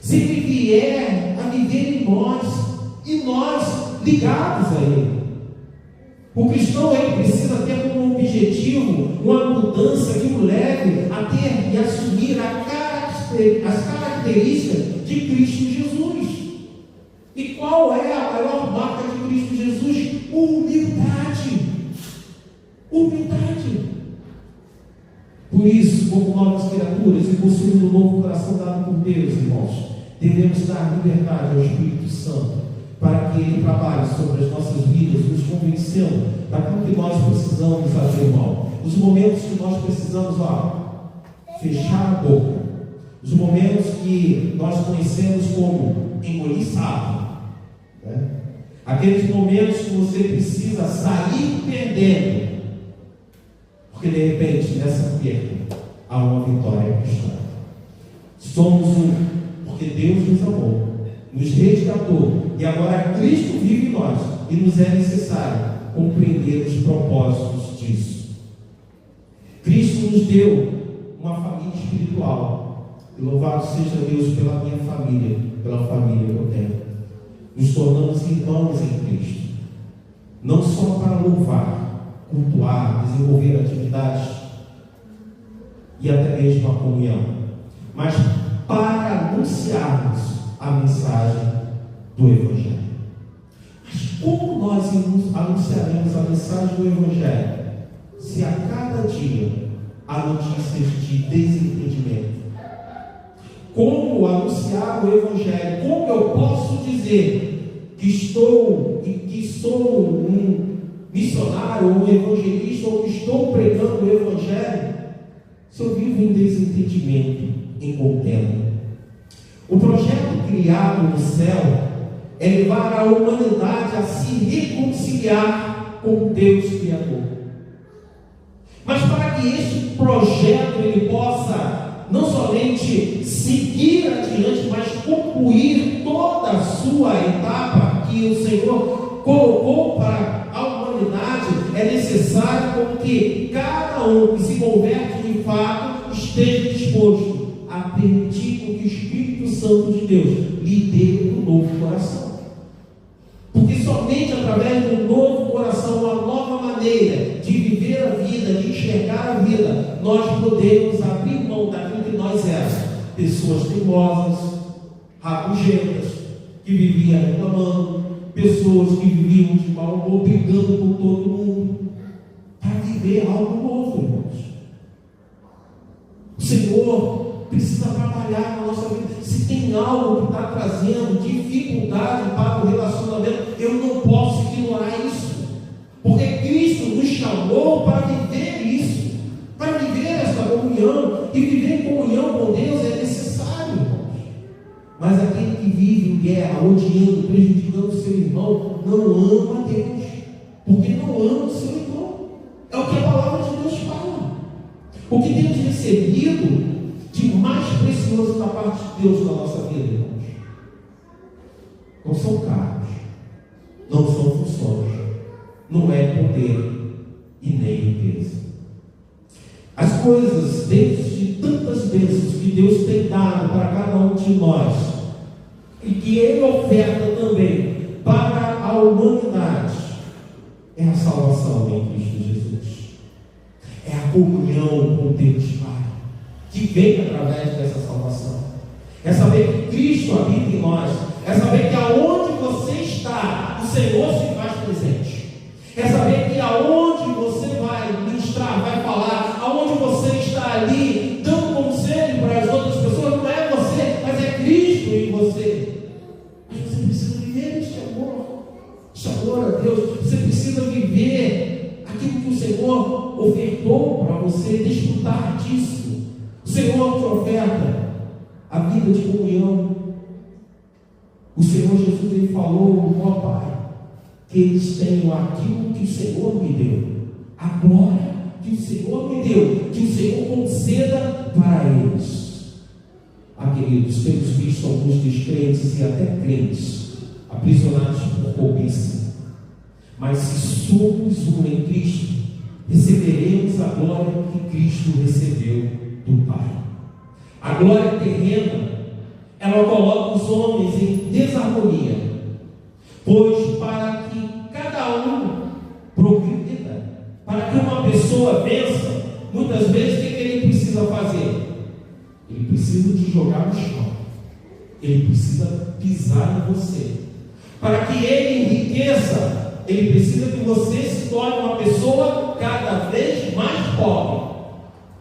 Se Ele vier a viver em nós, e nós ligados a Ele. O cristão, ele precisa ter como objetivo uma mudança que o leve a ter e assumir as características de Cristo Jesus. E qual é a maior marca de Cristo Jesus? Humildade. Humildade. Por isso, como novas criaturas e possuindo um novo coração dado por Deus, irmãos, devemos dar liberdade ao Espírito Santo para que Ele trabalhe sobre as nossas vidas, nos convencendo daquilo que nós precisamos abrir mão. Os momentos que nós precisamos fechar a boca, os momentos que nós conhecemos como engolir sapo, né? Aqueles momentos que você precisa sair perdendo, porque de repente nessa perda há uma vitória cristã. Somos porque Deus nos amou, nos resgatou, e agora Cristo vive em nós, e nos é necessário compreender os propósitos disso. Cristo nos deu uma família espiritual, e louvado seja Deus pela minha família, pela família que eu tenho. Nos tornamos irmãos em Cristo, não só para louvar, cultuar, desenvolver atividades e até mesmo a comunhão, mas para anunciarmos a mensagem do Evangelho. Mas como nós anunciaremos a mensagem do Evangelho se a cada dia há notícias de desentendimento? Como anunciar o Evangelho? Como eu posso dizer que sou um missionário, um evangelista, ou que estou pregando o Evangelho, se eu vivo em desentendimento, em contenda? O projeto criado no céu é levar a humanidade a se reconciliar com Deus Criador. Mas para que este projeto ele possa não somente seguir adiante, mas concluir toda a sua etapa que o Senhor colocou para a humanidade, é necessário com que cada um que se converte de fato esteja disposto a permitir com que o Espírito Santo de Deus lhe dê um novo coração. Porque somente somente através de um novo coração, uma nova maneira de viver a vida, de enxergar a vida, nós podemos abrir mão daquilo que nós éramos. Pessoas teimosas, rabugentas, que viviam reclamando, pessoas que viviam de mau humor, brigando com todo mundo, para viver algo novo, irmãos. O Senhor precisa trabalhar na nossa vida. Se tem algo que está trazendo dificuldade para o relacionamento, eu não posso ignorar isso, porque Cristo nos chamou para viver isso, para viver essa comunhão, e viver em comunhão com Deus é necessário, irmãos. Mas aquele que vive em guerra, odiando, prejudicando o seu irmão, não ama a Deus, porque não ama o seu irmão. É o que a palavra de Deus fala. O que temos recebido de mais precioso da parte de Deus na nossa vida, irmãos, não são cargos, não são funções, não é poder e nem riqueza. As coisas, dentro de tantas bênçãos que Deus tem dado para cada um de nós, e que Ele oferta também para a humanidade, é a salvação em Cristo Jesus. É a comunhão com Deus Pai, que vem através dessa salvação. É saber que Cristo habita em nós. É saber que aonde você está, o Senhor se faz presente. É saber que aonde você vai ministrar, vai falar, aonde você está ali, dando conselho para as outras pessoas, não é você, mas é Cristo em você. Mas você precisa viver este amor a Deus. Você precisa viver aquilo que o Senhor ofertou para você, desfrutar disso. O Senhor te oferta a vida de comunhão. O Senhor Jesus, Ele falou: ó Pai, que eles tenham aquilo que o Senhor me deu, a glória que o Senhor me deu, que o Senhor conceda para eles. Queridos, temos visto alguns descrentes e até crentes aprisionados por cobiça. Mas se somos um em Cristo, receberemos a glória que Cristo recebeu do Pai. A glória terrena, ela coloca os homens em desarmonia, pois para que cada um progrida, para que uma pessoa vença, muitas vezes o que ele precisa fazer? Ele precisa te jogar no chão, ele precisa pisar em você. Para que ele enriqueça, ele precisa que você se torne uma pessoa cada vez mais pobre.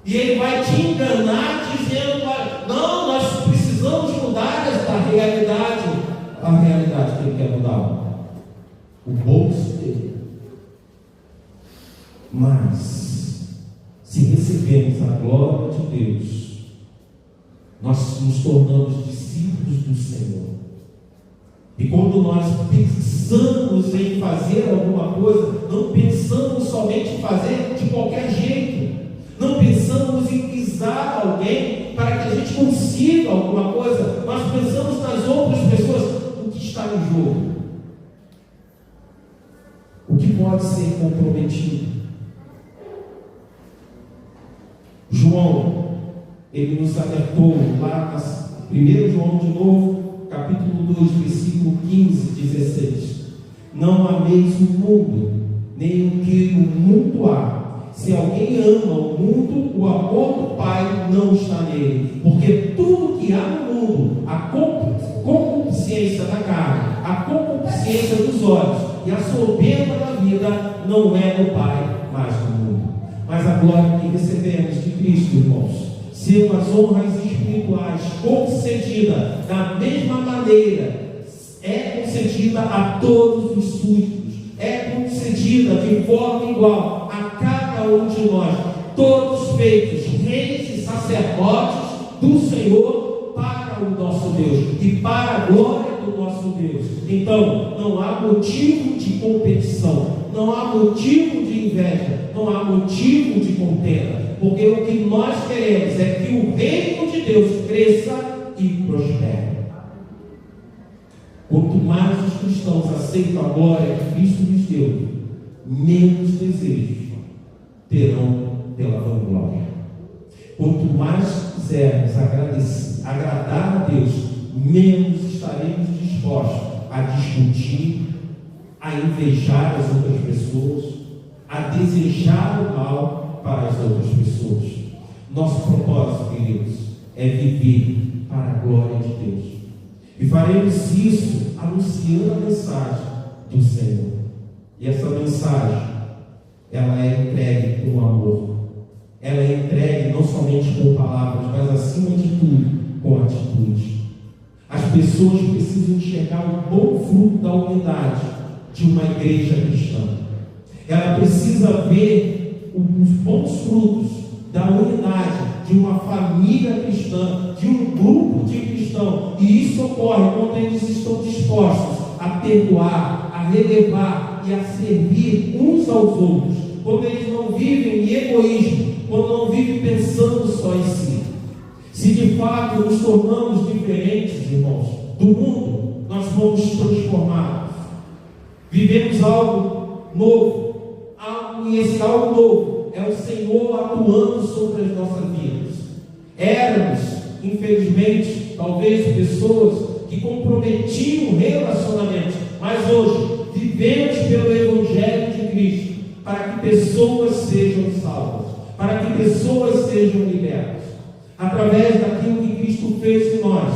E ele vai te enganar dizendo: não, nós precisamos mudar esta realidade. A realidade que ele quer mudar, o bolso dele. Mas, se recebemos a glória de Deus, nós nos tornamos discípulos do Senhor. E quando nós pensamos em fazer alguma coisa, não pensamos somente em fazer de qualquer jeito. Não pensamos em pisar alguém para que a gente consiga alguma coisa. Nós pensamos nas outras pessoas. O que está em jogo? O que pode ser comprometido? João, ele nos alertou lá em 1 João de novo, capítulo 2, versículo 15, 16. Não ameis o mundo, nem o que no mundo há. Se alguém ama o mundo, o amor do Pai não está nele. Porque tudo que há no mundo, a concupiscência da carne, a concupiscência dos olhos e a soberba da vida, não é do Pai, mas do mundo. Mas a glória que recebemos de Cristo, irmãos, sendo as honras espirituais concedida da mesma maneira, é concedida a todos os súditos, é concedida de forma igual a cada um de nós, todos feitos reis e sacerdotes do Senhor para o nosso Deus e para a glória do nosso Deus. Então, não há motivo de competição, não há motivo de inveja, não há motivo de contenda, porque o que nós queremos é que o reino de Deus cresça e prospere. Quanto mais os cristãos aceitam a glória que Cristo lhes deu, menos desejos terão pela vanglória. Quanto mais quisermos agradar a Deus, menos estaremos dispostos a discutir, a invejar as outras pessoas, a desejar o mal para as outras pessoas. Nosso propósito, queridos, é viver para a glória de Deus. E faremos isso anunciando a mensagem do Senhor. E essa mensagem, ela é entregue com amor. Ela é entregue não somente com palavras, mas acima de tudo, com atitude. As pessoas precisam enxergar o bom fruto da unidade de uma igreja cristã. Ela precisa ver os bons frutos da unidade de uma família cristã, de um grupo de cristãos. E isso ocorre quando eles estão dispostos a perdoar, a relevar e a servir uns aos outros. Quando eles não vivem em egoísmo, quando não vivem pensando só em si. Se de fato nos tornamos diferentes, irmãos, do mundo, nós vamos transformados. Vivemos algo novo. E esse algo novo é o Senhor atuando sobre as nossas vidas. Éramos, infelizmente, talvez pessoas que comprometiam relacionamentos, mas hoje vivemos pelo Evangelho de Cristo para que pessoas sejam salvas, para que pessoas sejam libertas, através daquilo que Cristo fez em nós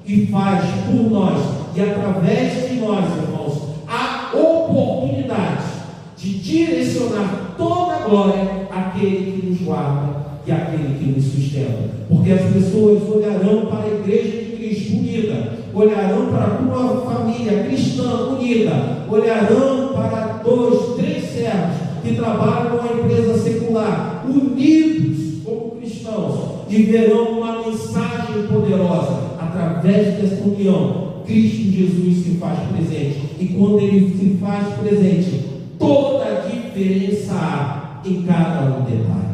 e faz por nós, e através de nós, irmãos, a oportunidade de direcionar toda a glória àquele que nos guarda e àquele que nos sustenta. Porque as pessoas olharão para a igreja de Cristo unida, olharão para a tua família cristã unida, olharão para 2, 3 servos que trabalham numa empresa secular, unidos como cristãos, e verão uma mensagem poderosa. Através dessa união, Cristo Jesus se faz presente, e quando Ele se faz presente, toda a diferença há em cada um detalhe.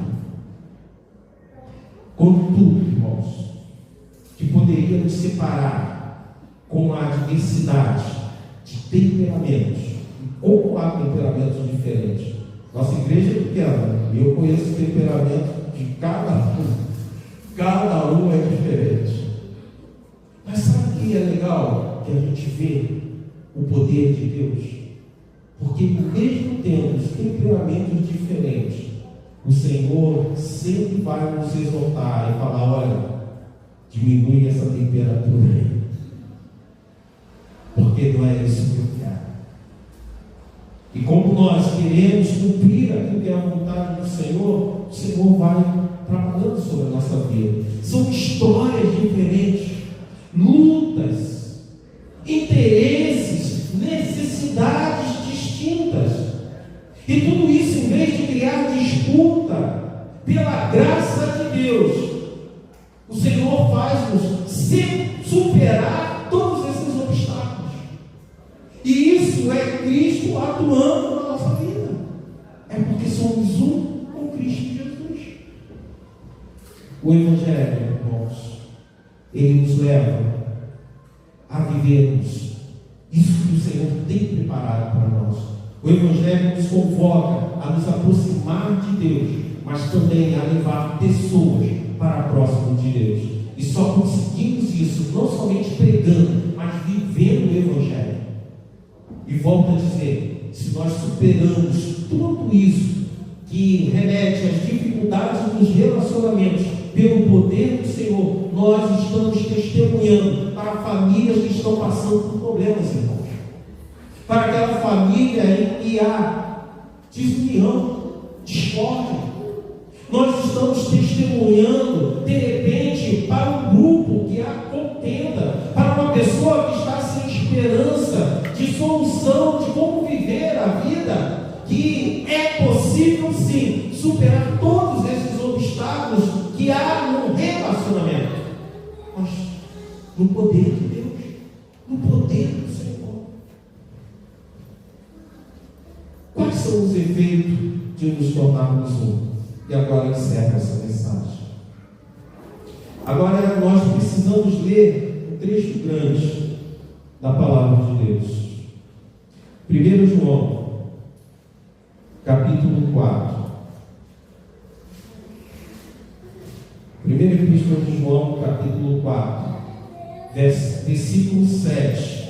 Contudo, irmãos, que poderia nos separar com a diversidade de temperamentos, como há temperamentos diferentes. Nossa igreja é pequena, e eu conheço o temperamento de cada um. Cada um é diferente. Mas sabe o que é legal? Que a gente vê o poder de Deus. Porque mesmo tendo temperamentos diferentes, o Senhor sempre vai nos exortar e falar: olha, diminui essa temperatura aí, porque não é isso que eu quero. E como nós queremos cumprir aquilo que é a vontade do Senhor, o Senhor vai trabalhando sobre a nossa vida. São histórias diferentes, lutas, interesses, necessidades distintas. E tudo isso, em vez de criar disputa, pela graça de Deus, o Senhor faz-nos superar todos esses obstáculos. E isso é Cristo atuando na nossa vida. É porque somos um com Cristo Jesus. O Evangelho, irmãos, ele nos leva a vivermos isso que o Senhor tem preparado para nós. O Evangelho nos convoca a nos aproximar de Deus, mas também a levar pessoas para próximo de Deus. E só conseguimos isso não somente pregando, mas vivendo o Evangelho. E volto a dizer, se nós superamos tudo isso que remete às dificuldades dos relacionamentos pelo poder do Senhor, nós estamos testemunhando para famílias que estão passando por problemas, irmãos. Para aquela família em que há desunião, discórdia. Nós estamos testemunhando, de repente, para um grupo que há contenda, para uma pessoa que está sem esperança de solução, de como viver a vida, que é possível sim superar todos esses obstáculos que há no relacionamento, mas no poder de Deus, no poder do Senhor. Quais são os efeitos de nos tornarmos um? E agora encerro essa mensagem. Agora nós precisamos ler um trecho grande da palavra de Deus. 1 João, capítulo 4. Primeira Epístola de João, capítulo 4, versículo 7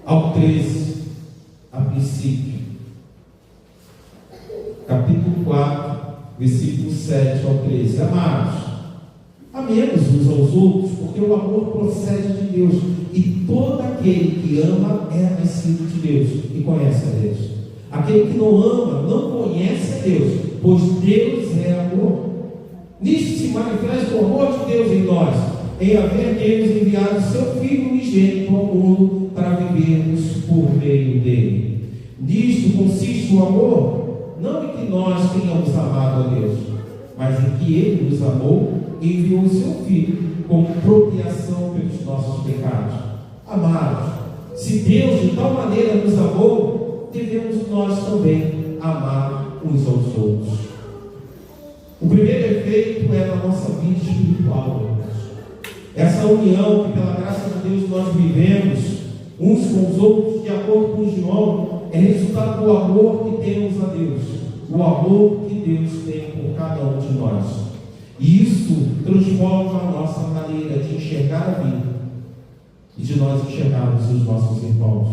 ao 13. princípio. Capítulo 4, versículo 7 ao 13. Amados, amemos uns aos outros, porque o amor procede de Deus, e todo aquele que ama é nascido de Deus e conhece a Deus. Aquele que não ama não conhece a Deus, pois Deus é amor. Nisto se manifesta o amor de Deus em nós, em haver Deus enviado seu Filho unigênito ao mundo para vivermos por meio dele. Nisto consiste o amor, não em que nós tenhamos amado a Deus, mas em que Ele nos amou e enviou o seu Filho como propiação pelos nossos pecados. Amados, se Deus de tal maneira nos amou, devemos nós também amar uns aos outros. O primeiro efeito é na nossa vida espiritual, irmãos. Essa união que pela graça de Deus nós vivemos uns com os outros, de acordo com João, é resultado do amor que temos a Deus, o amor que Deus tem por cada um de nós. E isso transforma a nossa maneira de enxergar a vida e de nós enxergarmos os nossos irmãos.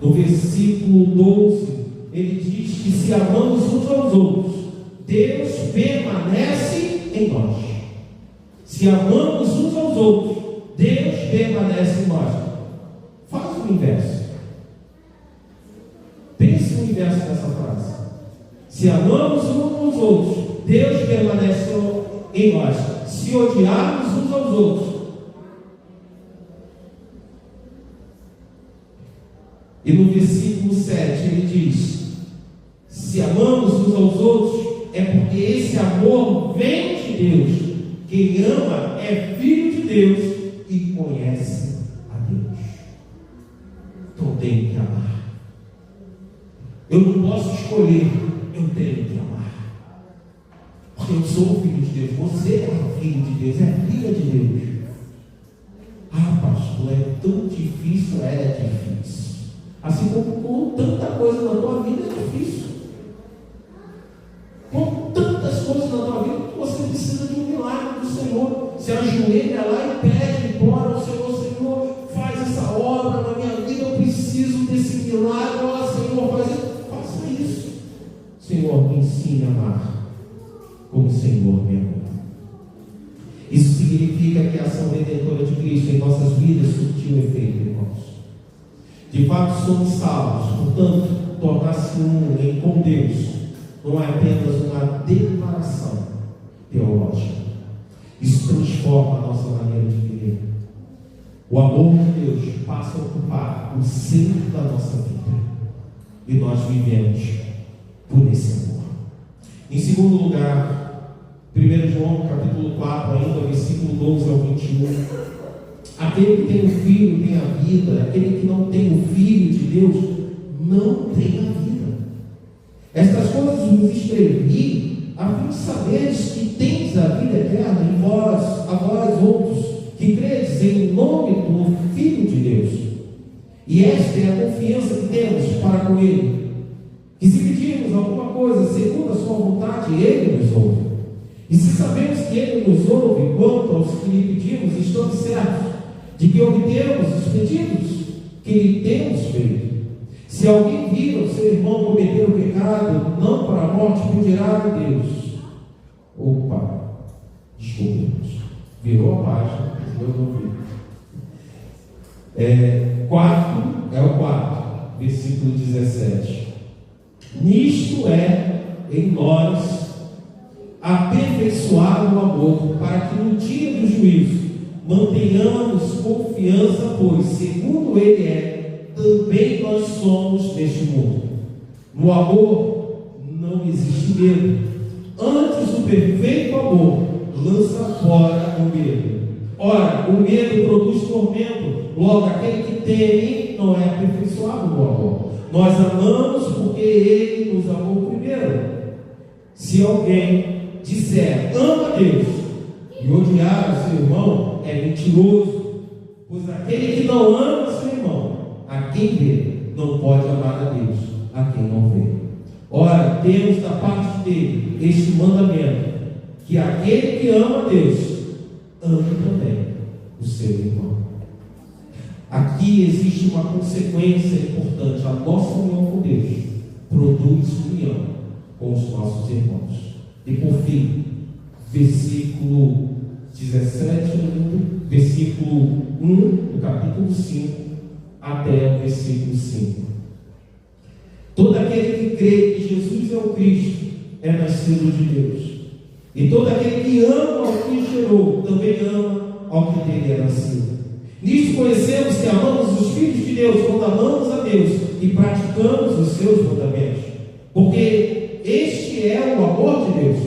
No versículo 12, ele diz que se amamos uns aos outros, Deus permanece em nós. Se amamos uns aos outros, Deus permanece em nós. Faz o inverso. Pense no inverso dessa frase. Se amamos uns aos outros, Deus permanece em nós. Se odiarmos uns aos outros. E no versículo 7 ele diz: se amamos uns aos outros, é porque esse amor vem de Deus. Quem ama é filho de Deus e conhece a Deus. Então tenho que amar. Eu não posso escolher, eu tenho que amar. Porque eu sou filho de Deus, você é filho de Deus, é filha de Deus. Ah, pastor, é tão difícil, é difícil. Assim como tanta coisa na tua vida é difícil. Com tantas coisas na tua vida, você precisa de um milagre do Senhor. Se ajoelha lá e pede, implora ao Senhor: Senhor, faz essa obra na minha vida, eu preciso desse milagre. Ó Senhor, faça isso. Senhor, me ensine a amar como o Senhor me ama. Isso significa que a ação redentora de Cristo em nossas vidas surtiu efeito, irmãos. De fato somos salvos, portanto, tornar-se um com Deus não é apenas uma declaração teológica. Isso transforma a nossa maneira de viver. O amor de Deus passa a ocupar o centro da nossa vida. E nós vivemos por esse amor. Em segundo lugar, 1 João capítulo 4, ainda versículo 12 ao 21. Aquele que tem o Filho tem a vida, aquele que não tem o Filho de Deus não tem a vida. Estas coisas vos escrevi a fim de saberes que tens a vida eterna em vós, a vós outros, que credes em nome do Filho de Deus. E esta é a confiança que temos para com Ele, que se pedirmos alguma coisa segundo a sua vontade, Ele nos ouve. E se sabemos que Ele nos ouve quanto aos que lhe pedimos, estamos certos de que obtemos os pedidos que lhe temos feito. Se alguém vir o seu irmão cometer o pecado, não para a morte, pedirá a Deus. Opa, desculpe, virou a página, eu não vi. 4, é o 4, versículo 17. Nisto é em nós aperfeiçoado o amor, para que no dia do juízo mantenhamos confiança, pois segundo Ele é, também nós somos neste mundo. No amor não existe medo. Antes, o perfeito amor lança fora o medo. Ora, o medo produz tormento. Logo, aquele que teme não é aperfeiçoado no amor. Nós amamos porque Ele nos amou primeiro. Se alguém disser ama a Deus e odiar o seu irmão, é mentiroso. Pois aquele que não ama o seu irmão, a quem vê, não pode amar a Deus, a quem não vê. Ora, temos da parte dele este mandamento, que aquele que ama a Deus, ame também o seu irmão. Aqui existe uma consequência importante. A nossa união com Deus produz união com os nossos irmãos. E por fim, versículo 17, versículo 1 do capítulo 5 até o versículo 5. Todo aquele que crê que Jesus é o Cristo é nascido de Deus. E todo aquele que ama ao que gerou também ama ao que dele é nascido. Nisto conhecemos que amamos os filhos de Deus quando amamos a Deus e praticamos os seus mandamentos. Porque este é o amor de Deus,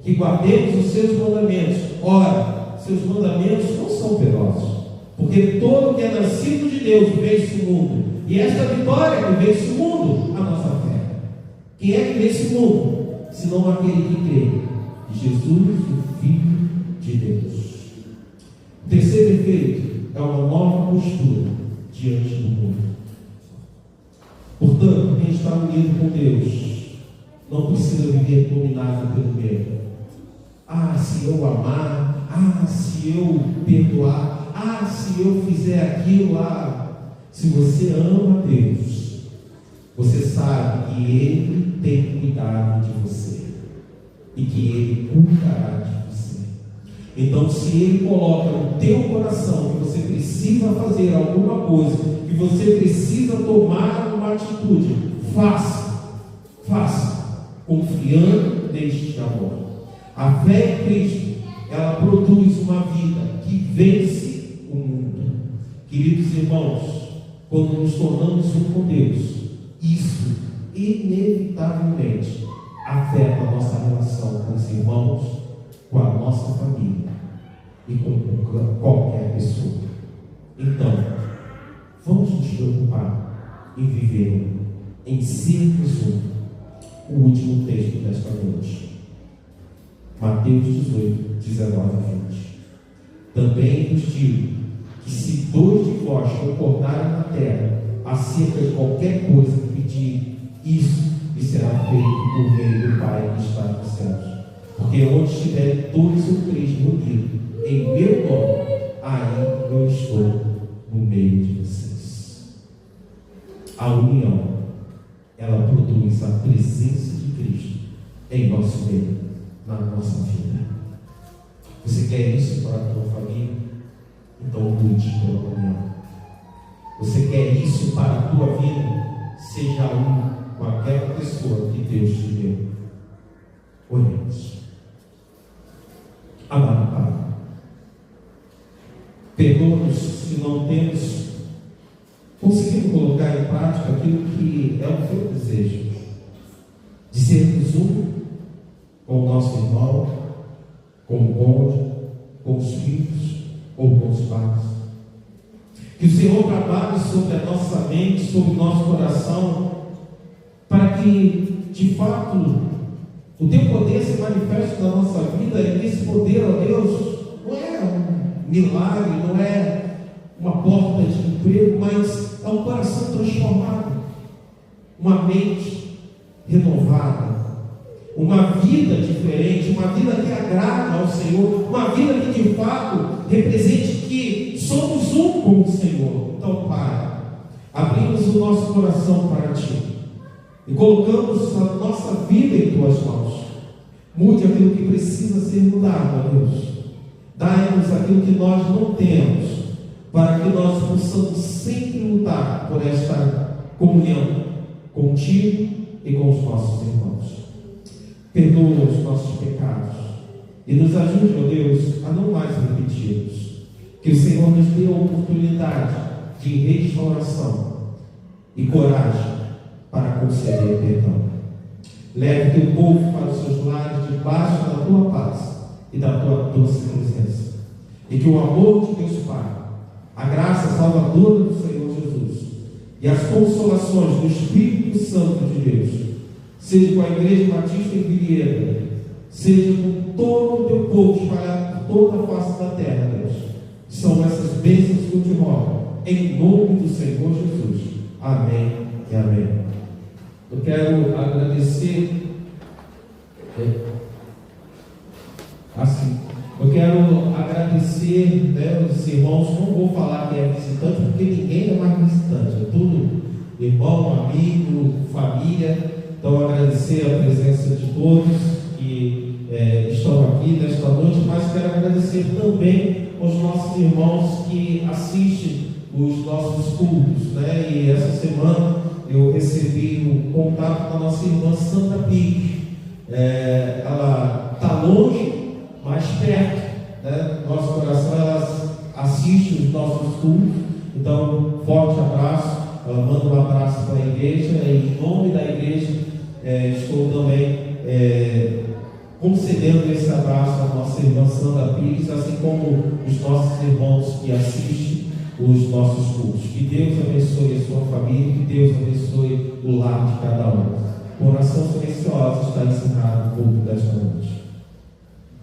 que guardemos os seus mandamentos. Ora, seus mandamentos não são penosos, porque todo que é nascido de Deus vence o mundo. E esta vitória que vence o mundo, a nossa fé. Quem é que vence o mundo? Senão aquele que crê que Jesus, o Filho de Deus. O terceiro efeito é uma nova postura diante do mundo. Portanto, quem está unido com Deus não precisa viver dominado pelo medo. Se eu amar, se eu perdoar, se eu fizer aquilo lá. Se você ama a Deus, você sabe que Ele tem cuidado de você e que Ele cuidará de você. Então, se Ele coloca no teu coração que você precisa fazer alguma coisa, que você precisa tomar uma atitude, faça, confiando neste amor. A fé em Cristo, ela produz uma vida que vence o mundo. Queridos irmãos, quando nos tornamos um com Deus, isso inevitavelmente afeta a nossa relação com os irmãos, com a nossa família e com qualquer pessoa. Então, vamos nos preocupar em viver em sermos o último texto desta noite. Mateus 18, 19 a 20. Também vos digo que se 2 de vós concordarem na terra acerca de qualquer coisa que pedir, isso lhe será feito por meio do Pai que está nos céus. Porque onde estiverem 2 ou 3 reunidos em meu nome, aí eu estou no meio de vocês. A união, ela produz a presença de Cristo em nosso meio, na nossa vida. Você quer isso para a tua família? Então lute pela união. Você quer isso para a tua vida? Seja um com aquela pessoa que Deus te deu. Oremos. Amado Pai, perdoa-nos se não temos conseguido colocar em prática aquilo que é o teu desejo, de sermos um com o nosso irmão, com o cônjuge, com os filhos ou com os pais. Que o Senhor trabalhe sobre a nossa mente, sobre o nosso coração, para que, de fato, o teu poder se manifeste na nossa vida. E esse poder, ó Deus, não é um milagre, não é uma porta de emprego, mas é um coração transformado, uma mente renovada, uma vida diferente, uma vida que agrada ao Senhor, uma vida que de fato represente que somos um com o Senhor. Então, Pai, abrimos o nosso coração para Ti e colocamos a nossa vida em Tuas mãos. Mude aquilo que precisa ser mudado, ó Deus. Dai-nos aquilo que nós não temos, para que nós possamos sempre lutar por esta comunhão contigo e com os nossos irmãos. Perdoa os nossos pecados e nos ajude, ó Deus, a não mais repeti-los. Que o Senhor nos dê a oportunidade de restauração e coragem para conceder perdão. Leve teu povo para os seus lares debaixo da tua paz e da tua doce presença. E que o amor de Deus Pai, a graça salvadora do Senhor Jesus e as consolações do Espírito Santo de Deus seja com a Igreja Batista em Vilhena, seja com todo o teu povo espalhado por toda a face da terra, Deus. São essas bênçãos que eu te rogo, em nome do Senhor Jesus. Amém e amém. Eu quero agradecer. Eu quero agradecer agradecer, né, os irmãos. Não vou falar que é visitante, porque ninguém é mais visitante, é tudo irmão, amigo, família. Então, agradecer a presença de todos que estão aqui nesta noite, mas quero agradecer também aos nossos irmãos que assistem os nossos cultos, né? E essa semana eu recebi um contato com a nossa irmã Sandra Pires. Ela está longe, mas perto, né? Nosso coração, ela assiste os nossos cultos. Então, forte abraço. Ela manda um abraço para a igreja, e em nome da igreja estou também concedendo esse abraço à nossa irmã Sandra Pires, assim como os nossos irmãos que assistem os nossos cultos. Que Deus abençoe a sua família, que Deus abençoe o lar de cada um. Oração silenciosa está encerrado o culto desta noite.